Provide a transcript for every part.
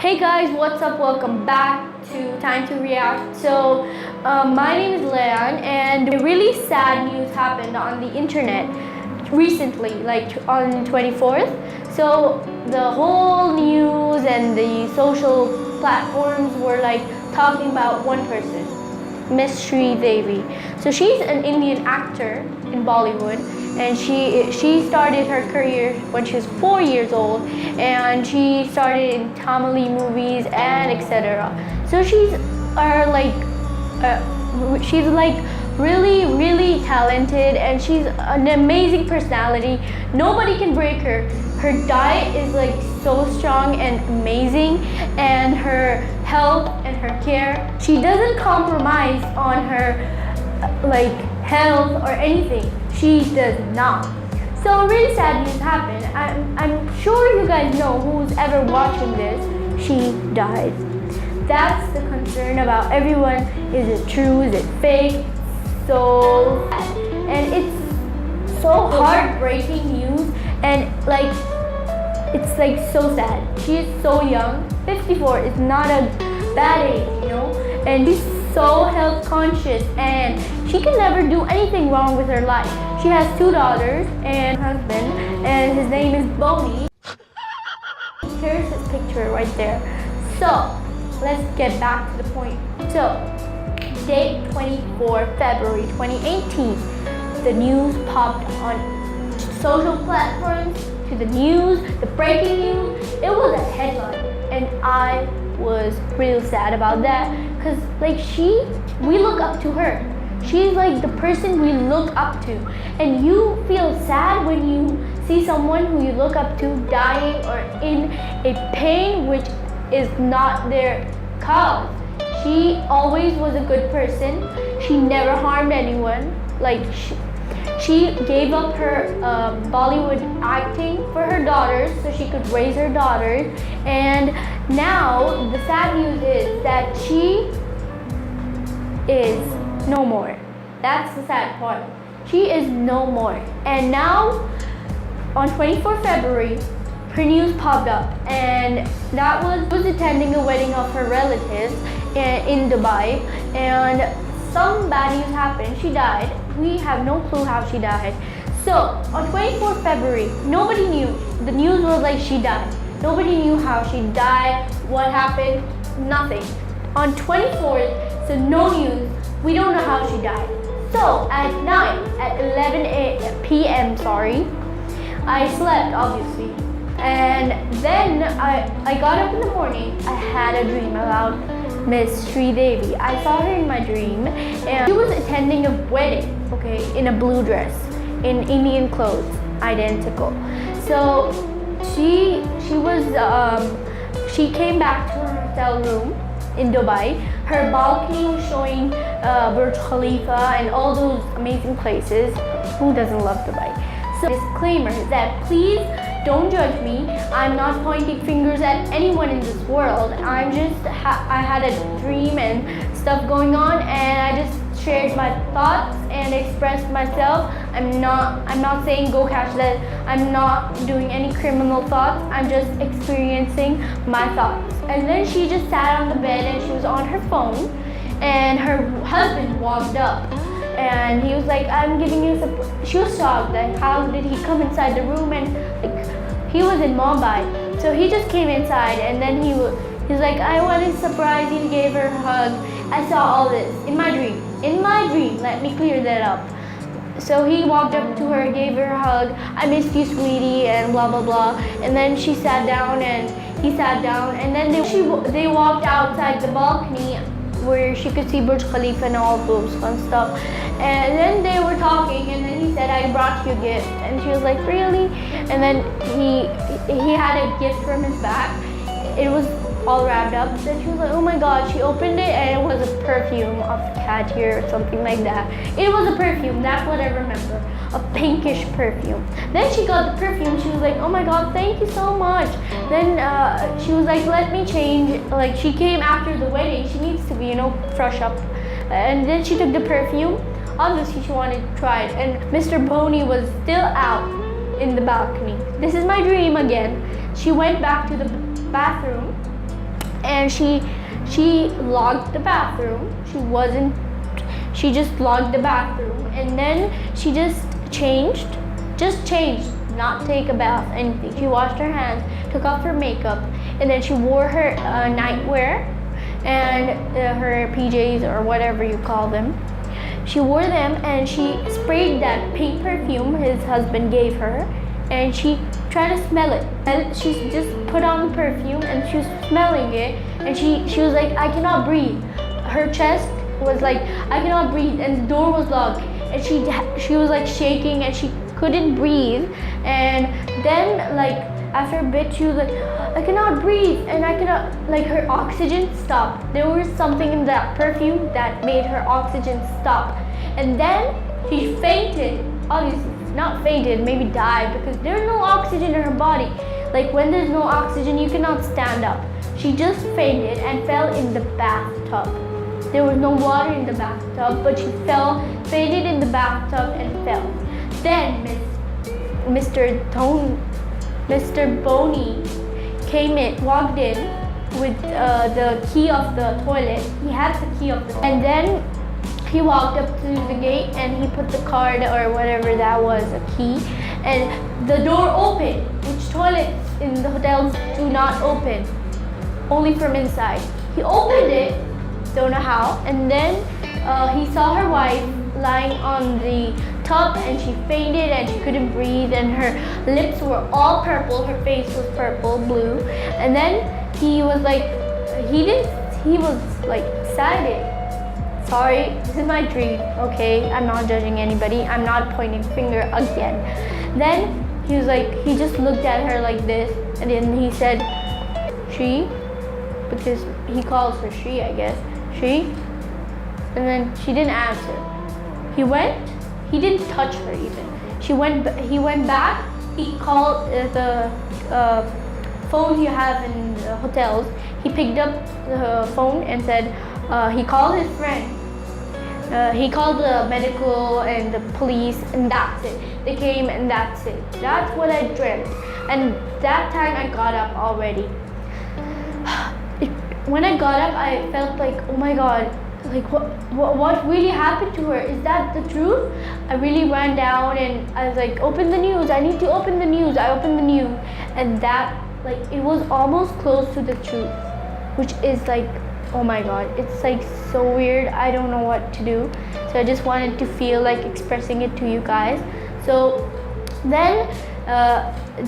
Hey guys, what's up? Welcome back to Time to React. My name is Leon, and really sad news happened on the internet recently, like on 24th. So the whole news and the social platforms were like talking about one person, Miss Sridevi. So she's an Indian actor in Bollywood, and she started her career when she was 4 years old, and she started in Tamil movies and etc. So she's like really talented, and she's an amazing personality. Nobody can break her. Her diet is like so strong and amazing, and her health and her care. She doesn't compromise on her health or anything. She does not. So really sad news happened. I'm sure you guys know, who's ever watching this, she died. That's the concern about everyone. Is it true? Is it fake? So sad. And it's so heartbreaking news, and it's like so sad. She is so young. 54 is not a bad age, you know? And she's so health conscious, and she can never do anything wrong with her life. She has 2 daughters and a husband, and his name is Bonnie. Here's his picture right there. So let's get back to the point. So date 24 February 2018, the news popped on social platforms, to the news, the breaking news. It was a headline, and I was real sad about that, because we look up to her. She's like the person we look up to, and you feel sad when you see someone who you look up to dying or in a pain which is not their cause. She always was a good person. She never harmed anyone. She gave up her Bollywood acting for her daughters so she could raise her daughters. And now the sad news is that she is no more. That's the sad part. She is no more. And now on 24 February, her news popped up, and that was attending a wedding of her relatives in Dubai, and some bad news happened. She died. We have no clue how she died. So on 24 February, nobody knew. The news was like she died. Nobody knew how she died, what happened, nothing. On 24th, so no news. We don't know how she died. So at night, at 11 p.m., I slept, obviously. And then I got up in the morning. I had a dream about Miss Sridevi. I saw her in my dream, and she was attending a wedding, okay, in a blue dress, in Indian clothes, identical. So she came back to her hotel room in Dubai. Her balcony was showing Burj Khalifa and all those amazing places. Who doesn't love Dubai? So disclaimer that please don't judge me. I'm not pointing fingers at anyone in this world. I had a dream and stuff going on, and I just shared my thoughts and expressed myself. I'm not saying go catch that. I'm not doing any criminal thoughts. I'm just experiencing my thoughts. And then she just sat on the bed, and she was on her phone, and her husband walked up. And he was like, I'm giving you support. She was shocked, like, how did he come inside the room? And he was in Mumbai. So he just came inside, and then he was like, I want to surprise you, gave her a hug. I saw all this in my dream. In my dream, let me clear that up. So he walked up to her, gave her a hug. I missed you, sweetie, and blah, blah, blah. And then she sat down, and he sat down. And then they walked outside the balcony where she could see Burj Khalifa and all those fun stuff. And then they were talking, and then he said, I brought you a gift. And she was like, really? And then he had a gift from his bag. It was all wrapped up. Then she was like, oh my God. She opened it, and it was a perfume of cat hair or something like that. It was a perfume, that's what I remember. A pinkish perfume. Then she got the perfume. She was like, oh my God, thank you so much. Then she was like, let me change. Like, she came after the wedding. She needs to be, fresh up. And then she took the perfume. Obviously, she wanted to try it. And Mr. Boney was still out in the balcony. This is my dream again. She went back to the bathroom, and she locked the bathroom. She just locked the bathroom, and then she just changed, not take a bath, anything. She washed her hands, took off her makeup, and then she wore her nightwear and her PJs or whatever you call them. She wore them and she sprayed that pink perfume his husband gave her, and she tried to smell it. And she just put on the perfume and she was smelling it, and she was like, I cannot breathe. Her chest was like, I cannot breathe, and the door was locked, and she was like shaking and she couldn't breathe. And then like after a bit she was like, I cannot breathe, and I cannot, like her oxygen stopped. There was something in that perfume that made her oxygen stop, and then she fainted. Obviously not fainted, maybe died, because there's no oxygen in her body. Like when there's no oxygen you cannot stand up. She just fainted and fell in the bathtub. There was no water in the bathtub, but she fainted in the bathtub and fell. Then Mr. Boney walked in with the key of the toilet. He had the key of the toilet. And then he walked up to the gate and he put the card or whatever that was, a key, and the door opened, which toilets in the hotels do not open, only from inside. He opened it, don't know how, and then he saw her wife lying on the tub and she fainted and she couldn't breathe and her lips were all purple, her face was purple, blue, and then he was like, he was like excited. Sorry, this is my dream, okay? I'm not judging anybody, I'm not pointing finger again. Then he was like, he just looked at her like this, and then he said, she, because he calls her she, I guess, she, and then she didn't answer. He didn't touch her even. He went back, he called the phone you have in the hotels. He picked up the phone and said, he called his friend. He called the medical and the police, and that's it. They came and that's it. That's what I dreamt. And that time I got up already. When I got up, I felt like, oh my God, like what really happened to her? Is that the truth? I really ran down and I was like, open the news. I need to open the news. I opened the news, and that, like, it was almost close to the truth, which is like, oh my God, it's like so weird. I don't know what to do. So I just wanted to feel like expressing it to you guys. So then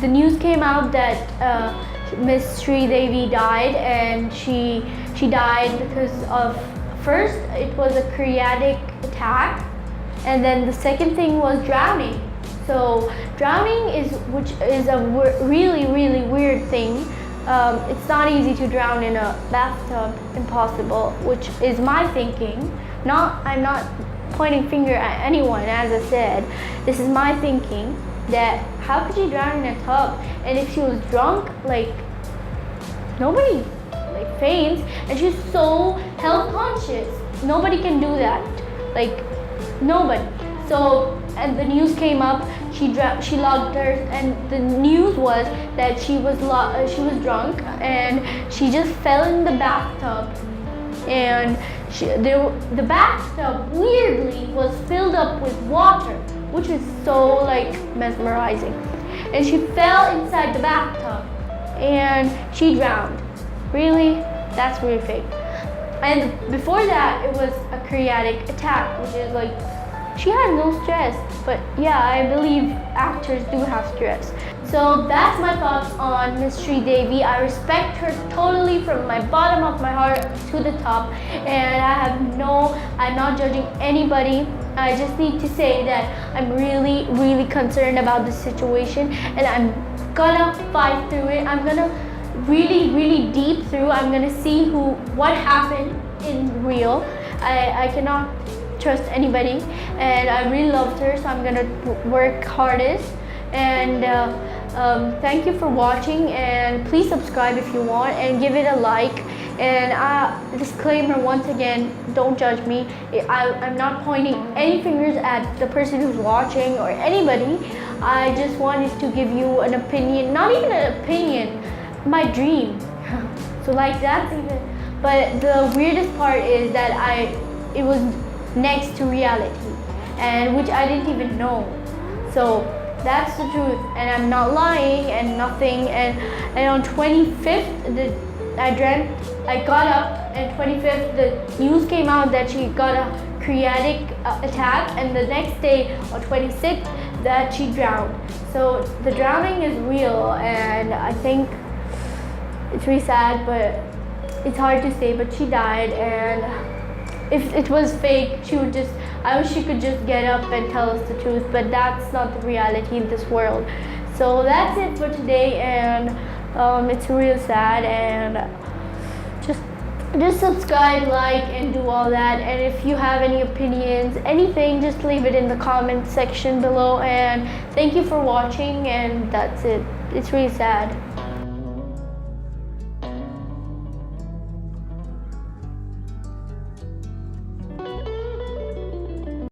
the news came out that Miss Sridevi died, and she died because of, first it was a cardiac attack, and then the second thing was drowning. So drowning which is a really weird thing. It's not easy to drown in a bathtub, impossible, which is my thinking. I'm not pointing finger at anyone, as I said. This is my thinking, that how could she drown in a tub? And if she was drunk, like, nobody like faints, and she's so health conscious. Nobody can do that, like nobody. So, and the news came up, she logged her, and the news was that she was drunk and she just fell in the bathtub, and the bathtub weirdly was filled up with water, which is so like mesmerizing, and she fell inside the bathtub and she drowned. Really? That's really fake. And before that, it was a cardiac attack, which is like, she had no stress, but yeah, I believe actors do have stress. So that's my thoughts on Miss Sridevi. I respect her totally from my bottom of my heart to the top, and I'm not judging anybody. I just need to say that I'm really concerned about this situation, and I'm gonna fight through it. I'm gonna really deep through. I'm gonna see what happened in real. I cannot trust anybody, and I really loved her, so I'm gonna work hardest. And thank you for watching, and please subscribe if you want, and give it a like. And disclaimer once again, don't judge me. I'm not pointing any fingers at the person who's watching or anybody. I just wanted to give you an opinion, not even an opinion, my dream. So like that's even, but the weirdest part is that it was next to reality, and which I didn't even know. So that's the truth, and I'm not lying and nothing. And on 25th, I got up, and 25th the news came out that she got a cardiac attack, and the next day on 26th that she drowned. So the drowning is real, and I think it's really sad, but it's hard to say. But she died, and if it was fake, I wish she could just get up and tell us the truth, but that's not the reality in this world. So that's it for today, and it's real sad, and just subscribe, like, and do all that. And if you have any opinions, anything, just leave it in the comment section below. And thank you for watching, and that's it. It's really sad.